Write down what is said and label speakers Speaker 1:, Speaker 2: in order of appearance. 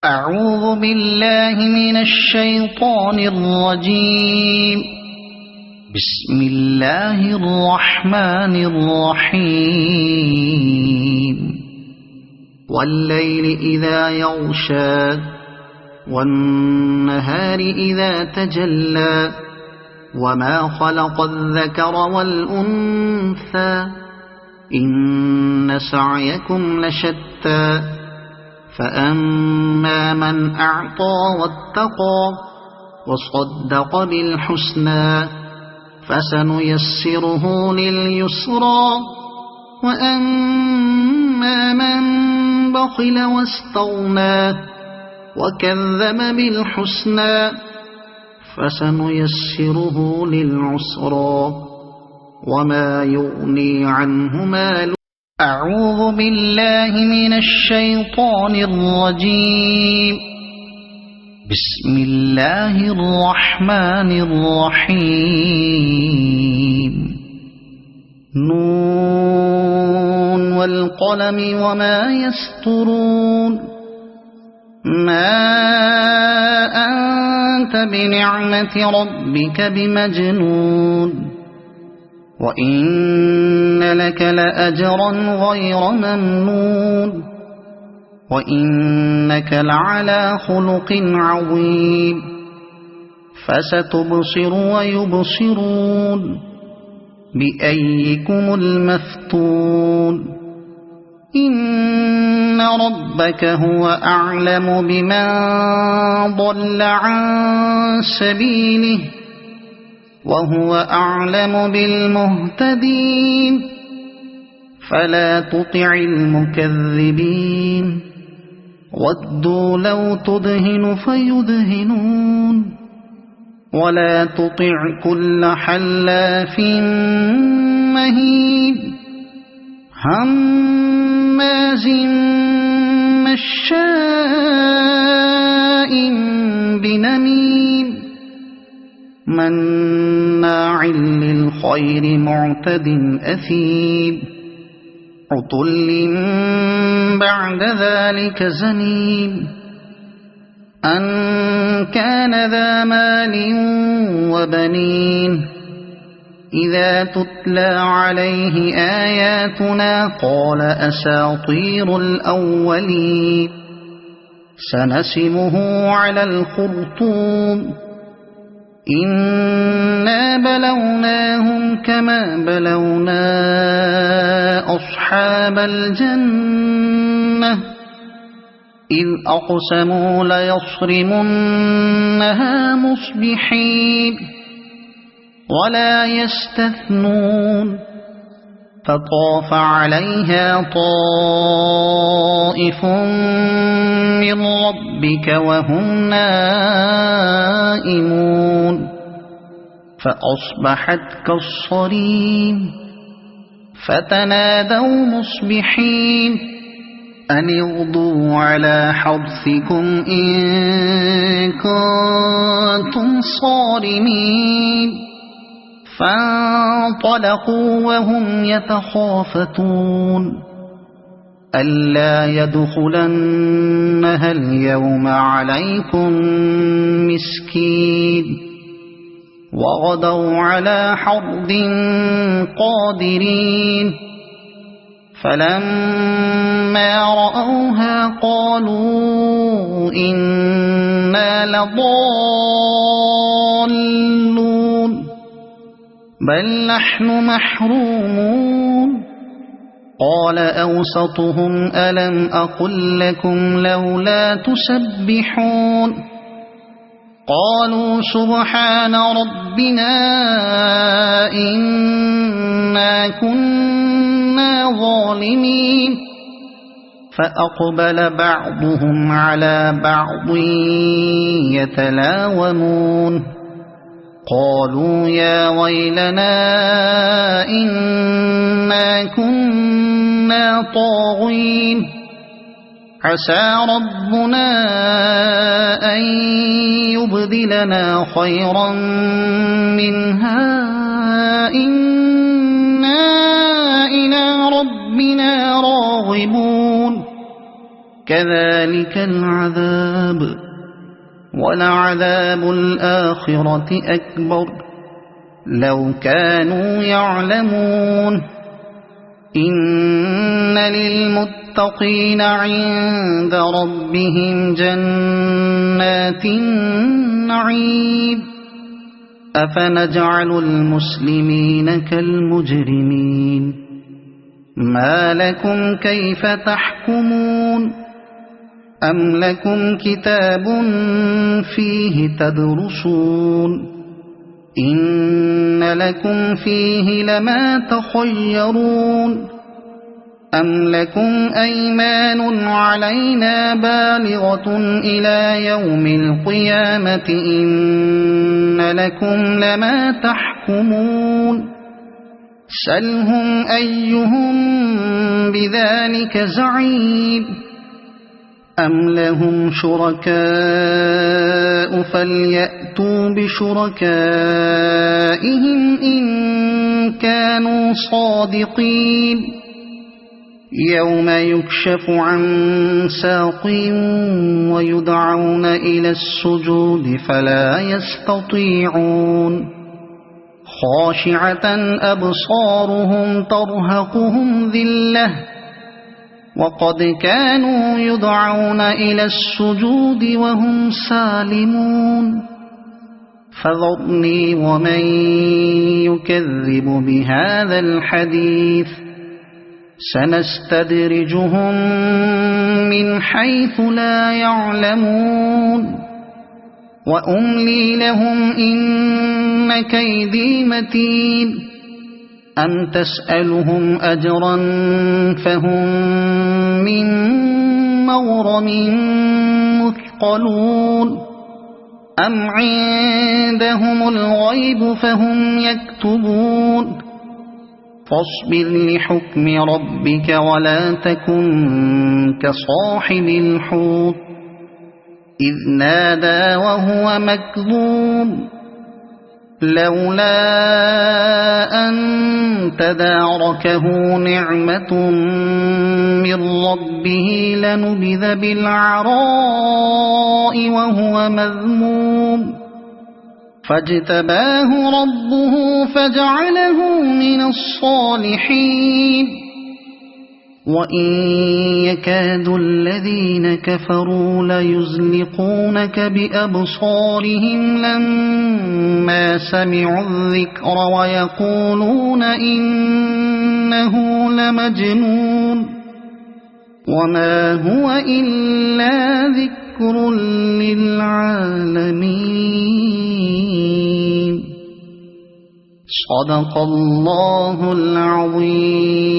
Speaker 1: أعوذ بالله من الشيطان الرجيم. بسم الله الرحمن الرحيم. والليل إذا يغشى والنهار إذا تجلى وما خلق الذكر والأنثى إن سعيكم لشتى فأما من أعطى واتقى وصدق بالحسنى فسنيسره لليسرى وأما من بخل واستغنى وكذب بالحسنى فسنيسره للعسرى وما يغني عنه ماله. أعوذ بالله من الشيطان الرجيم. بسم الله الرحمن الرحيم. نون والقلم وما يسطرون. ما أنت بنعمة ربك بمجنون وإن لك لأجرا غير ممنون وإنك لعلى خلق عظيم. فستبصر ويبصرون بأيكم المفتون. إن ربك هو أعلم بمن ضل عن سبيله وهو أعلم بالمهتدين. فلا تطع المكذبين ودوا لو تدهن فيدهنون ولا تطع كل حلاف مهين هماز مشاء بنميم مناع للخير معتد أثيم عتل بعد ذلك زنيم أن كان ذا مال وبنين إذا تتلى عليه آياتنا قال أساطير الأولين سنسمه على الخرطوم إنا بلوناهم كما بلونا أصحاب الجنة إذ أقسموا ليصرمنها مصبحين ولا يستثنون فطاف عليها طائف من ربك وهم نائمون فأصبحت كالصريم فتنادوا مصبحين أن اغدوا على حرثكم إن كنتم صارمين فانطلقوا وهم يتخافتون ألا يدخلنها اليوم عليكم مسكين وغدوا على حرد قادرين فلما رأوها قالوا إنا لضالون بل نحن محرومون قال أوسطهم ألم أقل لكم لولا تسبحون قالوا سبحان ربنا إنا كنا ظالمين فأقبل بعضهم على بعض يتلاومون قالوا يا ويلنا إنا كنا طاغين عسى ربنا أن يبدلنا خيرا منها إنا إلى ربنا راغبون كذلك العذاب ولعذاب الآخرة أكبر لو كانوا يعلمون إن للمتقين عند ربهم جنات النعيم أفنجعل المسلمين كالمجرمين ما لكم كيف تحكمون أم لكم كتاب فيه تدرسون إن لكم فيه لما تخيرون أم لكم أيمان علينا بالغة إلى يوم القيامة إن لكم لما تحكمون سلهم أيهم بذلك زعيم أم لهم شركاء فليأتوا بشركائهم إن كانوا صادقين يوم يكشف عن ساق ويدعون إلى السجود فلا يستطيعون خاشعة أبصارهم ترهقهم ذلة وقد كانوا يدعون إلى السجود وهم سالمون فذرني ومن يكذب بهذا الحديث سنستدرجهم من حيث لا يعلمون وأملي لهم إن كيدي متين أم تسألهم أجرا فهم من مغرم مثقلون أم عندهم الغيب فهم يكتبون فاصبر لحكم ربك ولا تكن كصاحب الحوت إذ نادى وهو مكظوم لولا أن تداركه نعمة من ربه لنبذ بالعراء وهو مذموم فاجتباه ربه فجعله من الصالحين وإن يكاد الذين كفروا ليزلقونك بأبصارهم لما سمعوا الذكر ويقولون إنه لمجنون وما هو إلا ذكر للعالمين صدق الله العظيم.